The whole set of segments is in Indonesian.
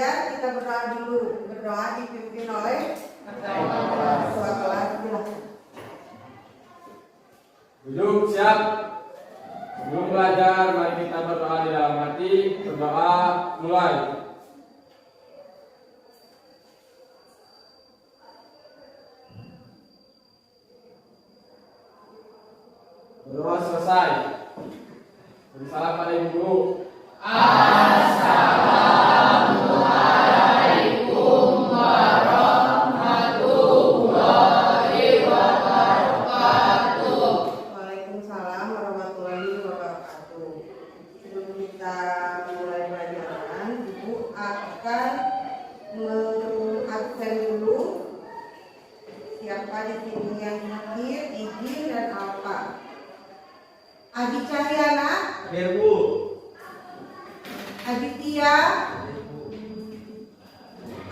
belajar, kita berdoa dulu. Berdoa dipimpin oleh ketua kelas. Silakan. Duduk siap. Sebelum belajar, mari kita berdoa di dalam hati. Berdoa mulai. Berdoa selesai. Beri salam pada ibu guru. Assalamualaikum warahmatullahi wabarakatuh. Waalaikumsalam warahmatullahi wabarakatuh. Sebelum kita mulai pelajaran, Ibu akan mengabsen dulu siapa di sini yang hadir, izin dan apa. Adi Cahyana, Ibu. Aditya,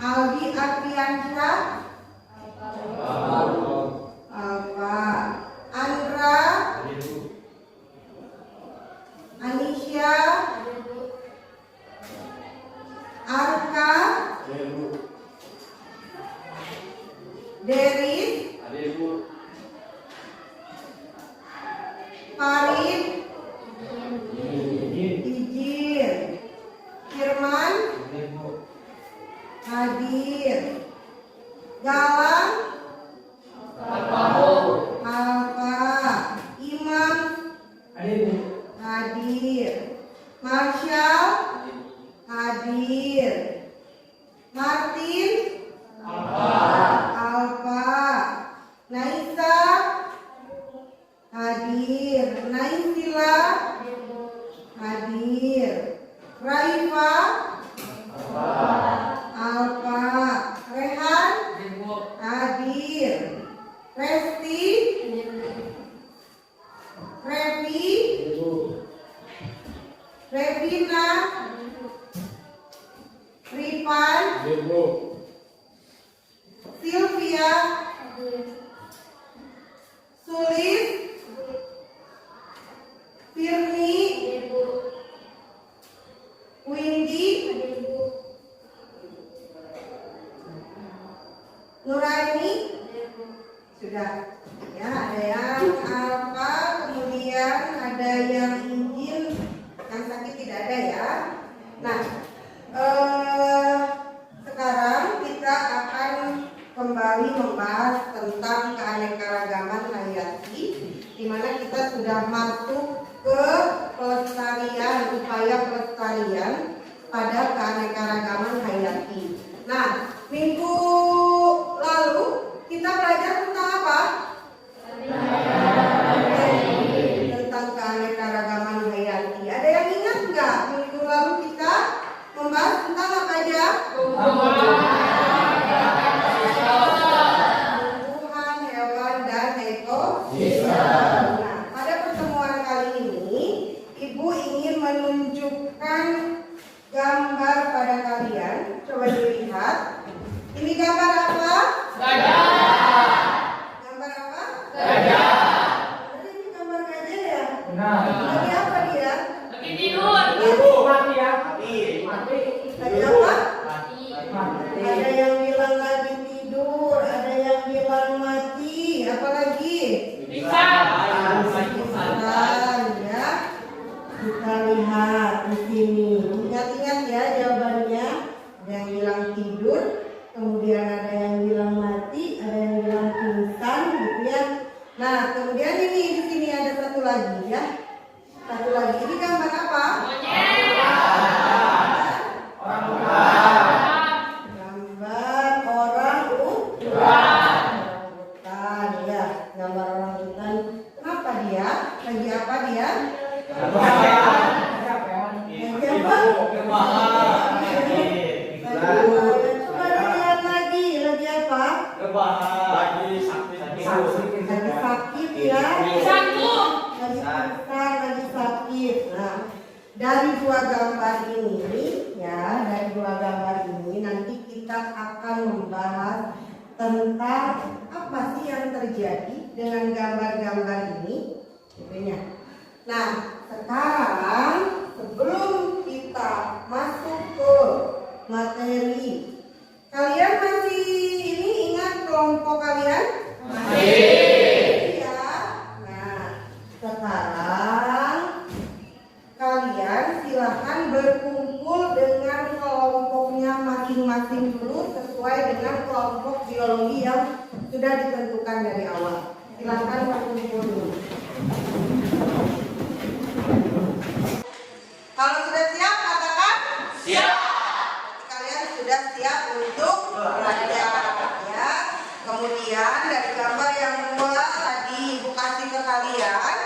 Aldi Ardiansyah, Alfa, Andra, Anisha, Arka, Deris, Farid, izin, Firman, hadir, Galang, Alfa, Imam, hadir, Marshall, hadir, Martin, Alfa, Naisa, hadir, Naisila, hadir, Raifa, Alfa, Rehan, hadir, Resti, Revi, Revina, Ripan, Sylvia, Sulis, Firni, Windy, Nuraini, sudah ya, ada yang apa, kemudian ada yang izin, yang sakit tidak ada ya. Nah, sekarang kita akan kembali membahas tentang keanekaragaman hayati, di mana kita sudah masuk ke pelestarian, upaya pelestarian pada keanekaragaman hayati. Nah, minggu lalu kita belajar tentang apa? Tentang keanekaragaman hayati. Ada yang ingat nggak? Minggu lalu kita membahas tentang apa aja? Tumbuhan, hewan, dan ekosistem. Nah, pada pertemuan kali ini, Ibu ingin menunjukkan gambar pada kalian. Coba dilihat. Ini gambar apa? Gambar apa? Jadi ini gambar gajah ya? Lagi apa dia? Lagi apa? Ada yang bilang lagi tidur, ada yang bilang mati, apa lagi? Pingsan ya. Kita lihat di sini. Ingat-ingat ya jawabannya. Ada yang bilang tidur, kemudian ada yang bilang mati, ada yang bilang pingsan, gitu ya. Nah, kemudian ini di sini ada satu lagi ya. Satu lagi. Ini gambar apa? Gambar orang utan ya. Gambar orang utan. Kenapa dia? Lagi apa dia? Lagi apa? Coba dilihat lagi. Lagi apa? Lagi sakit ya. Lagi sakit. Nah, dari dua gambar ini ya, nanti kita akan membahas tentang apa sih yang terjadi dengan gambar-gambar ini, gitu. Nah, sekarang sebelum kita masuk ke materi. Kalian masih ini ingat kelompok kalian? Ya. Nah, sekarang kalian silahkan berkumpul dengan kelompoknya masing-masing dulu sesuai dengan kelompok biologi yang sudah ditentukan dari awal. Silahkan berkumpul dulu. Kalau sudah siap, katakan siap. Kalian sudah siap untuk belajar, ya. Kemudian dari gambar yang dua tadi Ibu kasih ke kalian,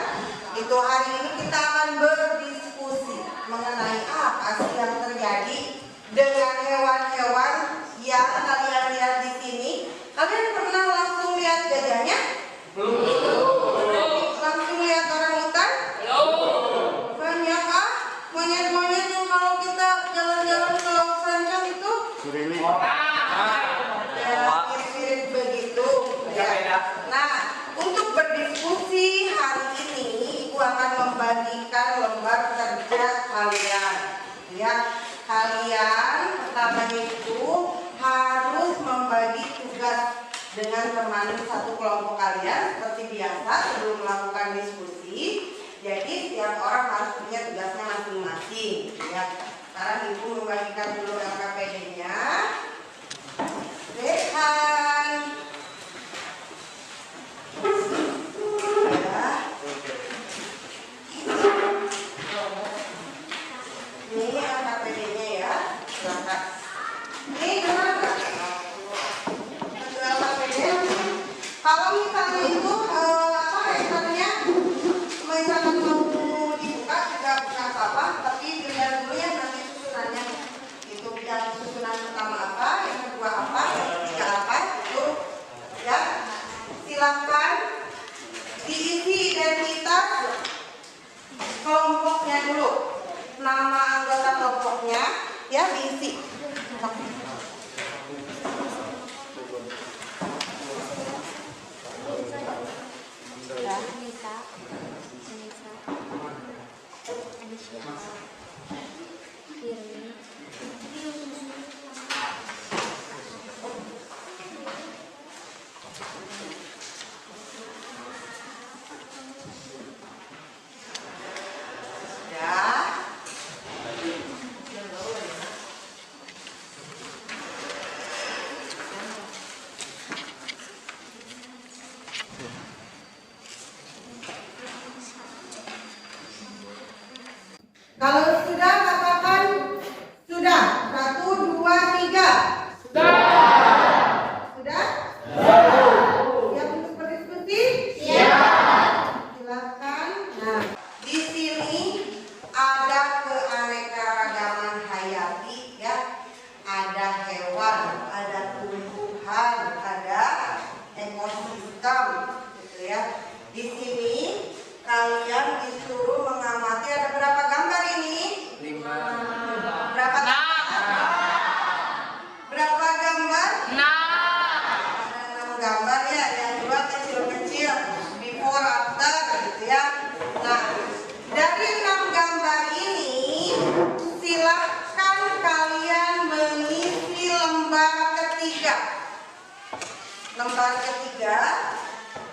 itu hari ini kita akan berdiskusi mengenai apa sih yang terjadi dengan hewan-hewan yang kalian lihat di sini. Kalian pernah langsung lihat gajahnya? Belum. Langsung lihat orangutan? Belum. Banyak monyet-monyet yang kalau kita jalan-jalan ke Laut Sancang itu ya mirip-mirip begitu ya. Nah, untuk berdiskusi hari ini Ibu akan membagikan lembar kerja kalian ya. Kalian pertama itu harus membagi tugas dengan teman satu kelompok kalian seperti biasa sebelum melakukan diskusi. Jadi setiap orang harus punya tugasnya masing-masing ya. Sekarang Ibu membagikan dulu LKPD-nya. Rehan. Ya. Ini LKPD-nya ya. Silakan. Ini dengar nggak? Untuk LKPD. Kalau misalnya itu rekannya misalkan mau dibuka juga bukan apa, tapi dilihat dulu ya nanti susunannya. Itu yang susunan pertama apa, yang kedua apa, yang ketiga apa, itu ya. Silakan diisi identitas kelompoknya dulu, nama anggota kelompoknya ya diisi. Kalau sudah katakan sudah. 1, 2, 3. Sudah. Sudah? Siap untuk berdiskusi? Siap. Silakan. Nah, di sini ada keanekaragaman hayati ya. Ada hewan, ada tumbuhan, ada ekosistem gitu ya. Di sini kalian disuruh mengamati ada berapa gambar ini? 5. Berapa? Berapa gambar? 6. Ada 6 gambar ya, yang dua kecil-kecil, before after gitu ya. Nah, dari 6 gambar ini silahkan kalian mengisi lembar ketiga. Lembar ketiga.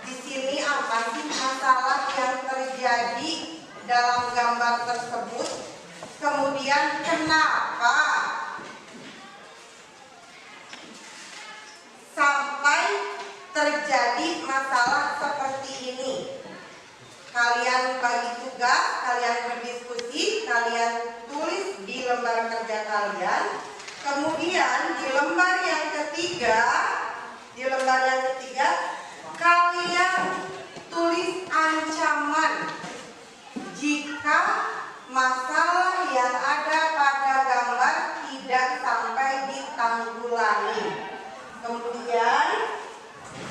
Di sini apa sih masalah yang terjadi dalam gambar tersebut? Kemudian kenapa sampai terjadi masalah seperti ini? Kalian bagi tugas, kalian berdiskusi, kalian tulis di lembar kerja kalian. Kemudian di lembar yang ketiga, kalian tulis ancaman jika masalah yang ada pada gambar tidak sampai ditanggulangi. Kemudian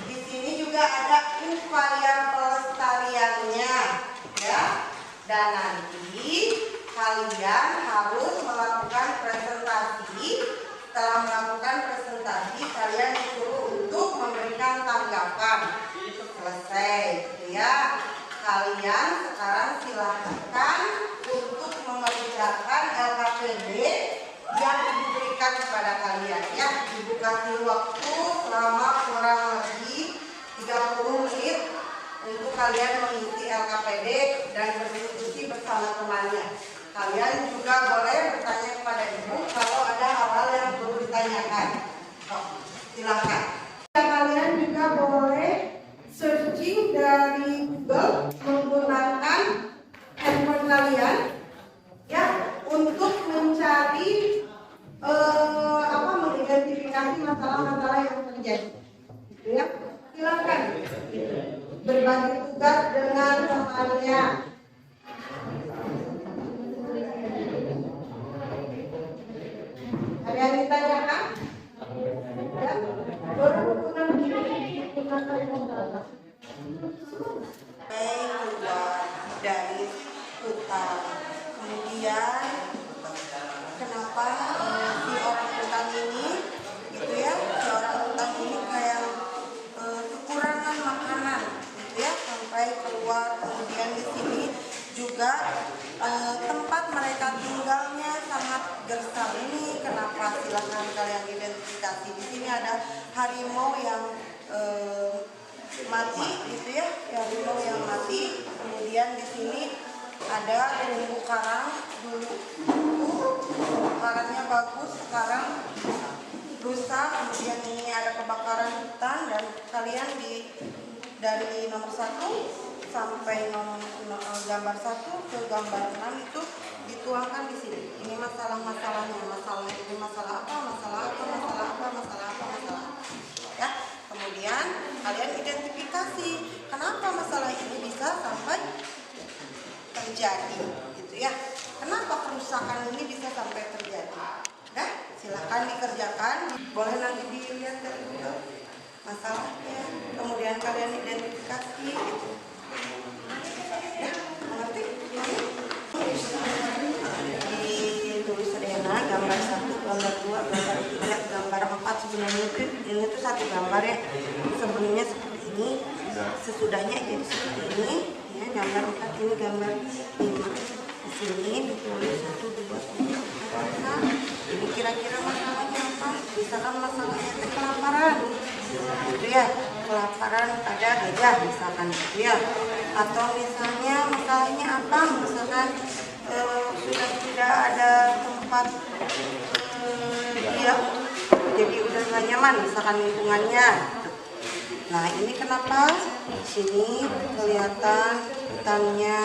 di sini juga ada upaya pelestariannya, ya. Dan nanti kalian harus melakukan presentasi. Setelah melakukan presentasi, kalian disuruh untuk memberikan tanggapan. Selesai, ya. Kalian sekarang silahkan untuk mengerjakan LKPD yang diberikan kepada kasih waktu selama kurang lebih 30 menit untuk kalian mengisi LKPD dan berdiskusi bersama temannya. Kalian juga boleh bertanya kepada ibu kalau ada hal-hal yang perlu ditanyakan. Silakan. Kalian juga boleh searching dari Google menggunakan handphone kalian ya untuk mencari mengidentifikasi masalah-masalah yang terjadi. Ya, silakan berbagi tugas dengan temannya. Ada yang ditanyakan? Ya, keluar dari hutan. Kemudian kenapa si orang hutan ini gitu ya, si orang hutan ini kayak kekurangan makanan gitu ya, sampai keluar. Kemudian di sini juga tempat mereka tinggalnya sangat gersang. Ini kenapa? Silahkan kalian identifikasi. Di sini ada harimau yang mati gitu ya, harimau yang mati. Kemudian di sini ada terumbu karang, dulu karangnya bagus, sekarang rusak. Kemudian ini ada kebakaran hutan, dan kalian dari nomor 1 sampai gambar 1 ke gambar 6 itu dituangkan di sini. Ini masalah-masalahnya, masalah ini masalah apa, masalah apa, masalah apa, masalah apa, masalah apa. Ya, kemudian kalian identifikasi kenapa masalah ini bisa sampai terjadi, gitu ya. Kenapa kerusakan ini bisa sampai terjadi? Nah, silakan dikerjakan. Boleh nanti dilihat dari Google masalahnya. Kemudian kalian identifikasi. Gitu. Ya, mengerti? Ditulis sederhana, gambar 1, gambar 2, gambar 3, gambar 4. Sebenarnya ini tuh satu gambar ya. Sebelumnya seperti ini, sesudahnya jadi seperti ini. Ya, gambar 4 ini gambar 5. Di sini ditulis 1, 2, 3, 4. Ini kira-kira masalahnya apa? Misalkan masalahnya kelaparan, gitu ya. Kelaparan pada gajah misalkan, gitu ya. Atau misalnya masalahnya apa? Misalkan sudah tidak ada tempat dia jadi udah gak nyaman, misalkan lingkungannya. Nah, ini kenapa? Di sini kelihatan hutannya.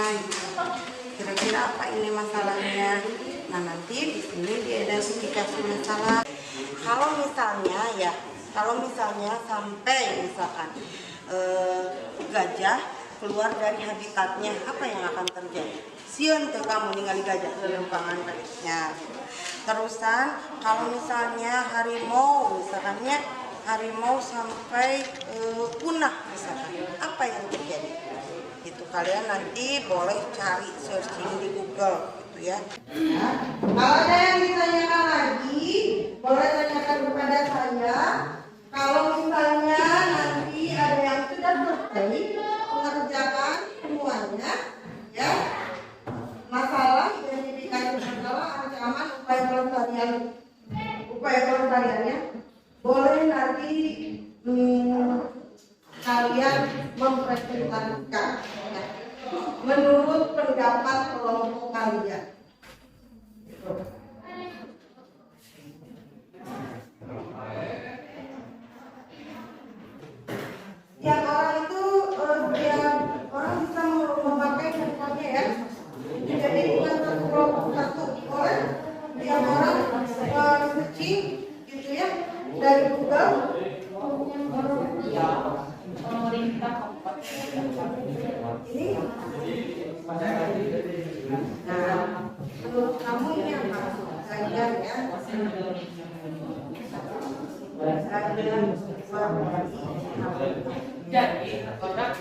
Kira-kira apa ini masalahnya? Nah, nanti di sini diidentifikasi masalah. Kalau misalnya sampai misalkan gajah keluar dari habitatnya, apa yang akan terjadi? Sieun teu kamu ningali gajah lempangan baliknya. Terusan kalau misalnya harimau, misalkannya harimau sampai punah misalkan, apa yang terjadi? Itu kalian nanti boleh cari searching di Google gitu ya. Kalau ada yang ditanyakan lagi, boleh tanyakan kepada saya. Kalau misalnya nanti ada yang sudah selesai mengerjakan semuanya, ya, masalah identifikasi masalah, ancaman, upaya pelestariannya, boleh nanti kalian mempresentasikan ya, menurut pendapat kelompok kalian. Tiap orang itu orang bisa memakai handphonenya ya. Jadi bukan satu kelompok satu, oleh tiap orang searching gitu ya dari Google. Ini nah, menurut kamu ini apa? Ganjar ya. Jadi produk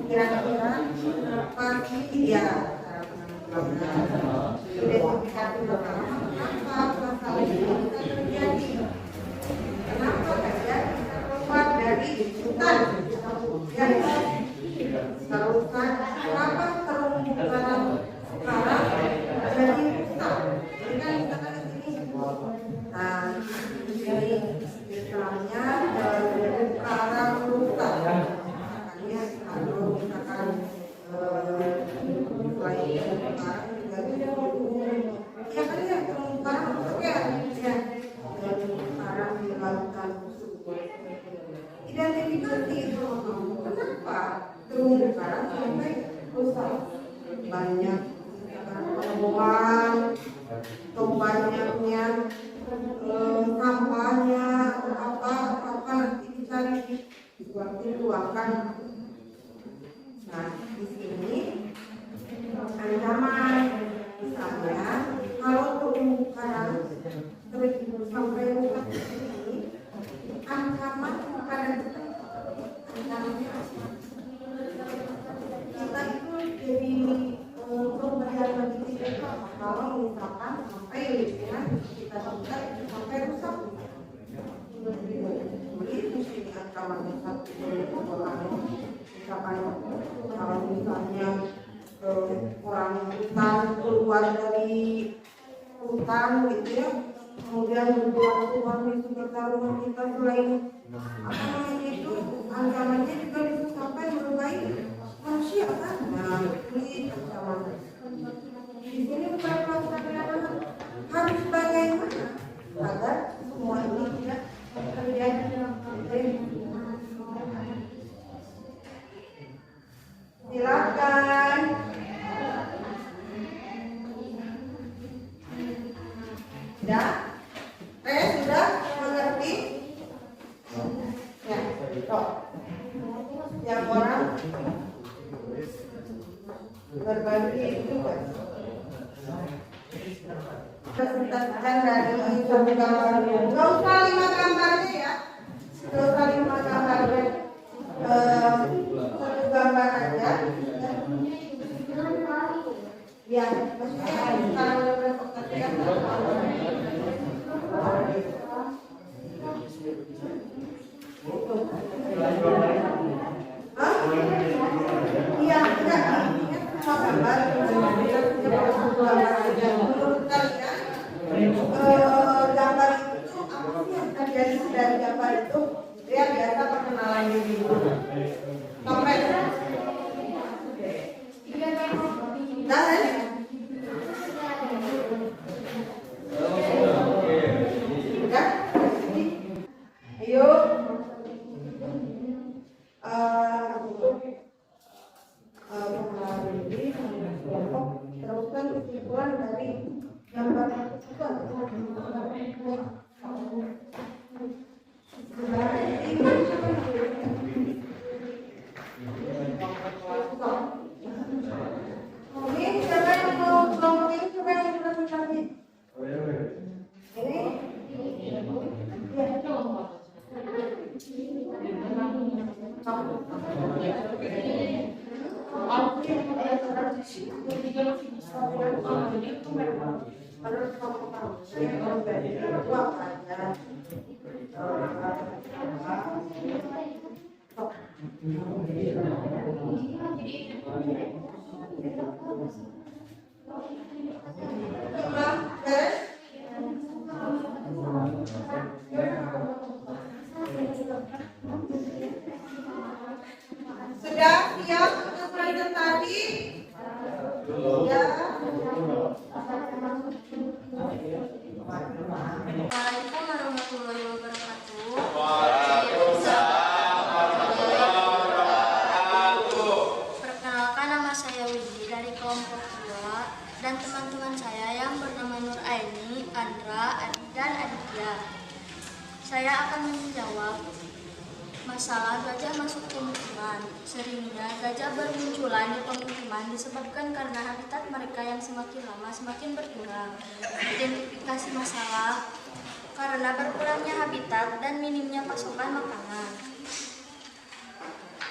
kira-kira pasti ya identifikasi masalah ini bisa terjadi. Kenapa gajah bisa keluar dari hutan? Ya, terusan kenapa terumbu karang kebobolan atau banyaknya sampahnya atau apa nanti dicari dituangkan. Nah, di sini ancaman misalnya kalau terumbu karang sampai muka ini ancaman pada ancamannya kita itu jadi perubahan lagi tidak apa kalau misalkan sampai lingkungan kita sampai rusak. Begitu sih ancamannya satu orang. Misalkan kalau misalnya orang hutan keluar dari hutan gitu ya, kemudian membuat uang di sekitar rumah kita selain apa namanya itu ancamannya juga bisa sampai melukai manusia kan. Nah ini ancaman. Di sini upaya pelaksanaan harus bagaimana agar semua ini tidak terjadi. Silakan. Sudah? Sudah mengerti? Ya, yang orang berbagi juga. Presentasikan dari satu gambar. Nggak usah 5 gambarnya ya. Nggak usah 5 gambarnya. Satu gambar aja. Ya, maksudnya kalau presentasikan. Iya, enggak. Cuma gambar. Menurut kalian, gambar itu apa sih yang terjadi dari gambar itu? Ya biasa perkenalan diri dulu. Sampai. Dan ayo teruskan kesimpulan dari gambar ini siapa yang mau ngomongin, siapa yang presentasi ini sudah siap untuk presentasi? Ya. Assalamualaikum warahmatullahi wabarakatuh. Perkenalkan, nama saya Widi dari kelompok 2 dan teman-teman saya yang bernama Nur Aini, Andra, Adi, dan Aditya. Saya akan menjawab masalah gajah masuk pemukiman. Seringnya gajah bermunculan di pemukiman disebabkan karena habitat mereka yang semakin lama semakin berkurang. Identifikasi masalah karena berkurangnya habitat dan minimnya pasokan makanan.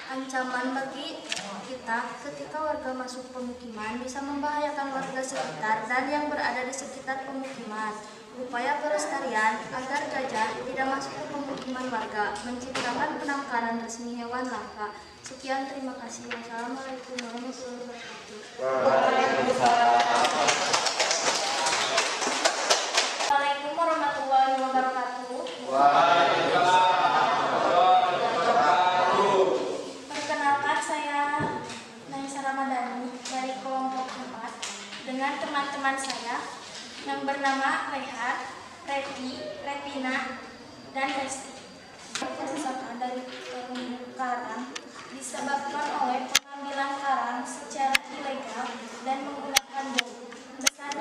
Ancaman bagi kita ketika warga masuk pemukiman bisa membahayakan warga sekitar dan yang berada di sekitar pemukiman. Upaya pelestarian agar gajah tidak masuk ke pemukiman warga, menciptakan penangkaran resmi hewan langka. Sekian, terima kasih. Wassalamualaikum warahmatullahi wabarakatuh. Waalaikumsalam warahmatullahi wabarakatuh. Perkenalkan, saya Naisa Ramadhani dari kelompok 4 dengan teman-teman saya yang bernama Rehat, Reti, Retina, dan Resti. Kerusakan dari terumbu karang disebabkan oleh pengambilan karang secara ilegal dan menggunakan bom. Besar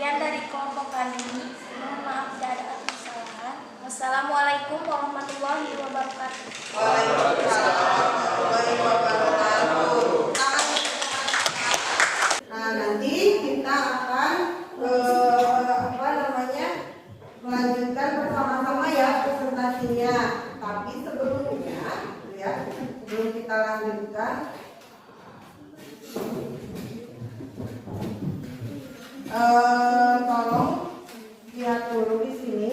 Sekian dari kelompok kami. Mohon maaf jika ada kesalahan. Wassalamualaikum warahmatullahi wabarakatuh. Waalaikumsalam warahmatullahi wabarakatuh. Nah, nanti kita akan melanjutkan bersama-sama ya presentasinya. Tapi sebelumnya, ya, sebelum kita lanjutkan, tolong lihat dulu di sini.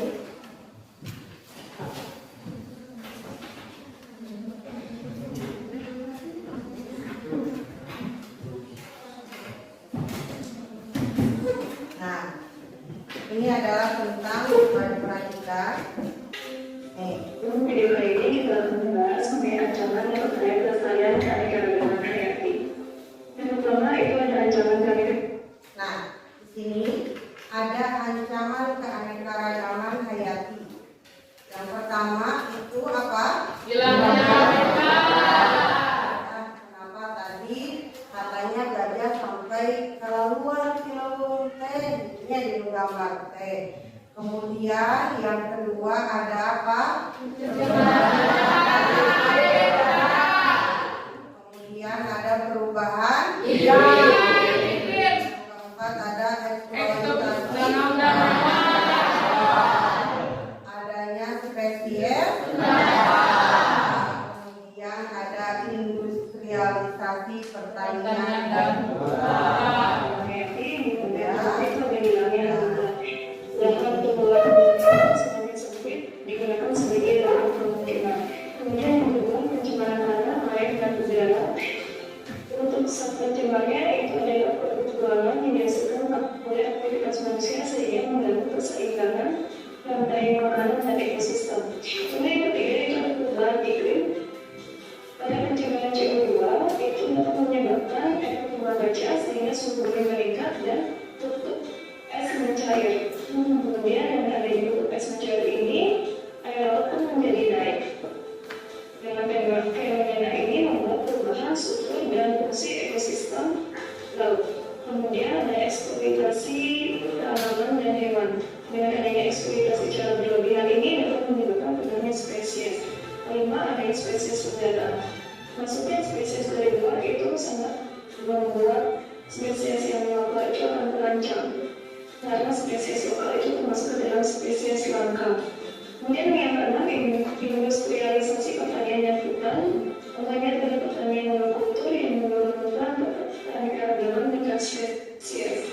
Nah, ini adalah tentang perhatikan. Dalam video kali ini kita akan membahas mengenai ancaman yang terkait kelestarian keanekaragaman hayati. Yang pertama itu ada ancaman keanekaragaman. Nah, di sini ada ancaman keanekaragaman hayati. Yang pertama itu apa? Hilangnya habitat. Nah, kenapa tadi katanya gajah sampai keluar kilauan teh, ini di gambar teh. Kemudian yang kedua ada apa? Kemudian ada perubahan. Yang keempat ada eksploitasi. Adanya spesies. Kemudian ada industrialisasi pertanian dan hayati kemudian itu ada hilangnya habitat. Dalam tumbuhan semakin sempit digunakan sebagai dalam permukiman. Kemudian yang kedua pencemaran tanah, air dan udara. Untuk pencemarnya itu adalah produk buangan yang dihasilkan oleh aktivitas manusia sehingga mengganggu keseimbangan rantai makanan dan ekosistem. Kemudian yang ketiga itu adalah perubahan iklim. Pada pencemaran CO2 itu dapat menyebabkan air membaca sehingga suhu bumi meningkat dan tutup es mencair. Kemudian yang ada di tutup es mencair ini, air laut pun menjadi naik. Dengan fenomena ini membuat perubahan struktur dan fungsi ekosistem laut. Kemudian ada eksploitasi tanaman dan hewan. Dengan adanya eksploitasi secara berlebihan ini dapat menyebabkan punahnya spesies. Kelima, adanya spesies pendatang. Masuknya spesies dari luar itu sangat membuat spesies yang lokal itu akan terancam. Karena spesies lokal itu termasuk ke dalam spesies langka. Kemudian yang keenam, industrialisasi pertanian dan hutan. Makanya adalah pertanian monokultur yang menurunkan keanekaragaman tingkat spesies.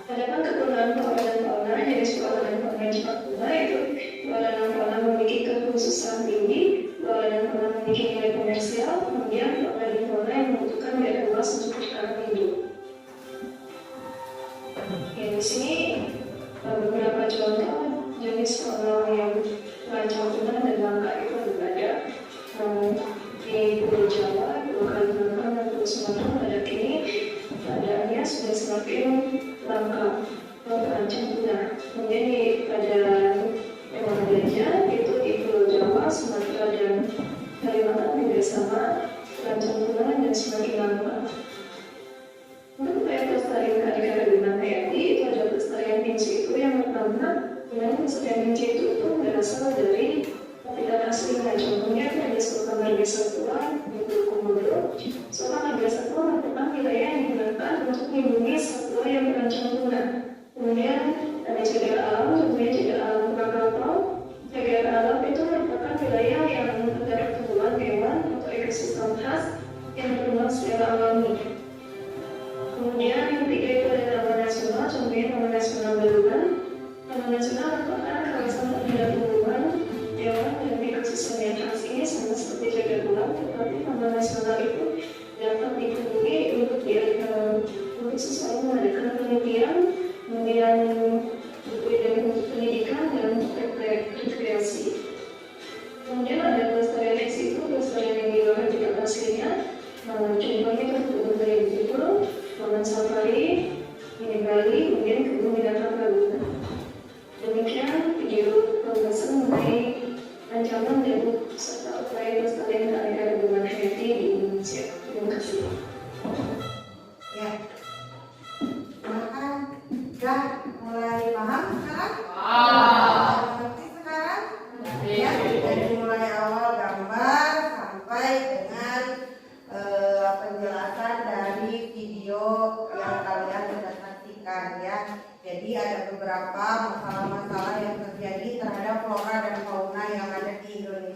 Adapun kegunaan flora dan fauna, jenis flora dan fauna yang cepat punah itu flora dan fauna memiliki kekhususan tinggi, flora dan fauna memiliki nilai komersial, kemudian flora dan fauna yang membutuhkan daerah luas untuk bertahan hidup. Ya, di sini beberapa contoh jenis fauna yang terancam punah dan langka itu ada di Pulau Jawa, Pulau Kalimantan, dan Pulau Sumatera pada kini keadaannya sudah semakin langka dan terancam punah. Kemudian pada hewan gajah itu di Pulau Jawa, Sumatera dan Kalimantan juga sama terancam punah dan semakin langka. Untuk upaya pelestarian keanekaragaman hayati itu ada pelestarian in situ. Yang pertama, pelestarian in situ itu berasal dari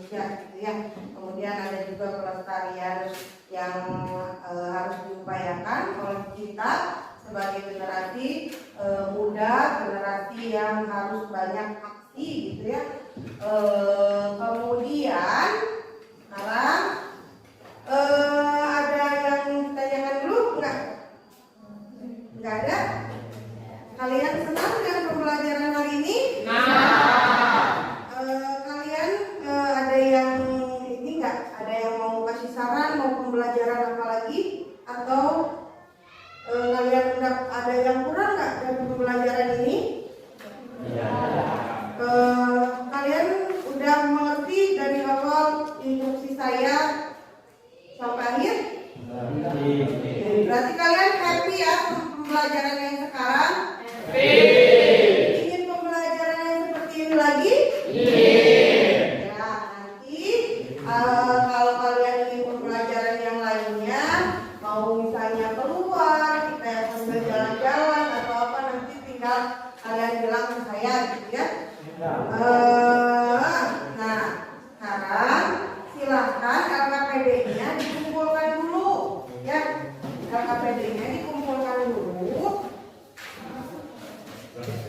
manusia gitu ya. Kemudian ada juga pelestarian yang harus diupayakan oleh kita sebagai generasi muda, generasi yang harus banyak aksi gitu ya. Kemudian sekarang ada yang ditanyakan dulu enggak? Enggak ada? Kalian senang dengan pembelajaran hari ini? Kalian ada yang ini enggak? Ada yang mau kasih saran, mau pembelajaran apa lagi? Atau kalian udah ada yang kurang enggak dari pembelajaran ini? Kalian udah mengerti dari awal instruksi saya sampai akhir? Berarti kalian happy ya pembelajaran yang sekarang? Ingin pembelajaran yang seperti ini lagi? Ya, nanti kalau kalian ingin pembelajaran yang lainnya, mau misalnya keluar, kita sambil jalan-jalan atau apa, nanti tinggal kalian bilang ke saya gitu ya. Nah, sekarang silahkan LKPD-nya dikumpulkan dulu ya. LKPD-nya dikumpulkan dulu.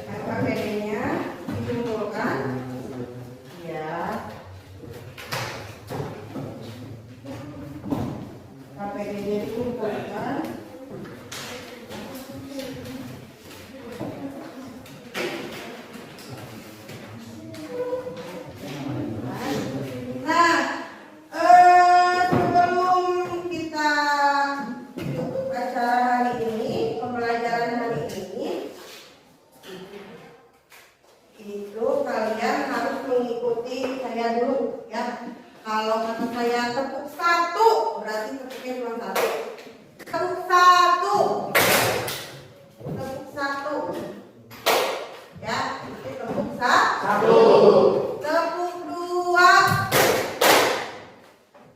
LKPD-nya dikumpulkan ya. LKPD-nya dikumpulkan. Sebelum kita tutup acara hari ini, pembelajaran hari ini, itu kalian harus mengikuti saya dulu ya. Kalau kata saya tepuk satu, berarti tepuknya cuma satu. Tepuk satu, tepuk satu, ya. Tepuk satu. Tepuk dua.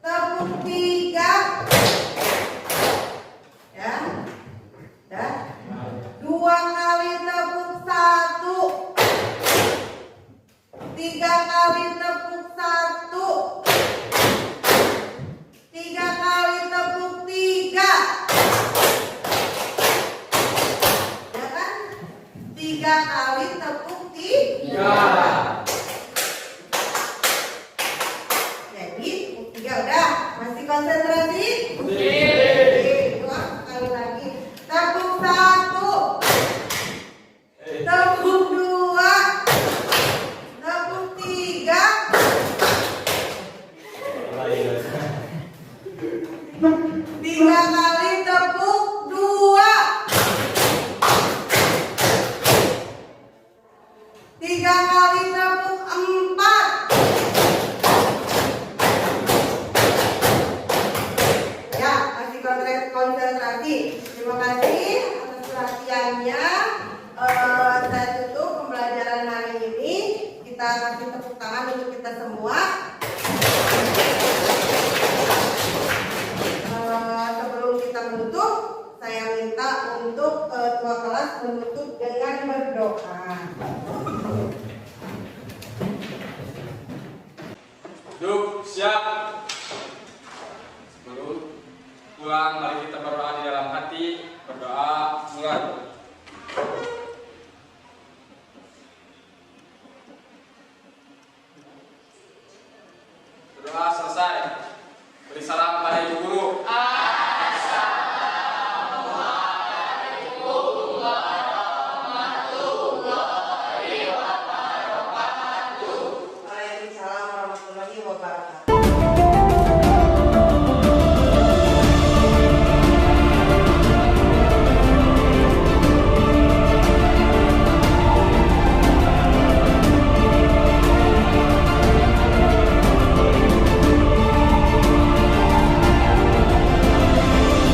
Tepuk tiga, ya, dah. Dua kali tepuk satu, tiga kali tepuk satu, tiga kali tepuk tiga, ya kan? Tiga kali tepuk tiga. Ya udah, masih konsentrasi? Dua kali lagi. Tepuk satu, tepuk dua, tepuk tiga, tiga kali tepuk dua, tiga kali tepuk empat. Konsentrasi. Terima kasih atas perhatiannya. Saya tutup pembelajaran hari ini. Kita kasih tepuk tangan untuk kita semua. Sebelum kita menutup, saya minta untuk ketua kelas menutup dengan berdoa. Siap.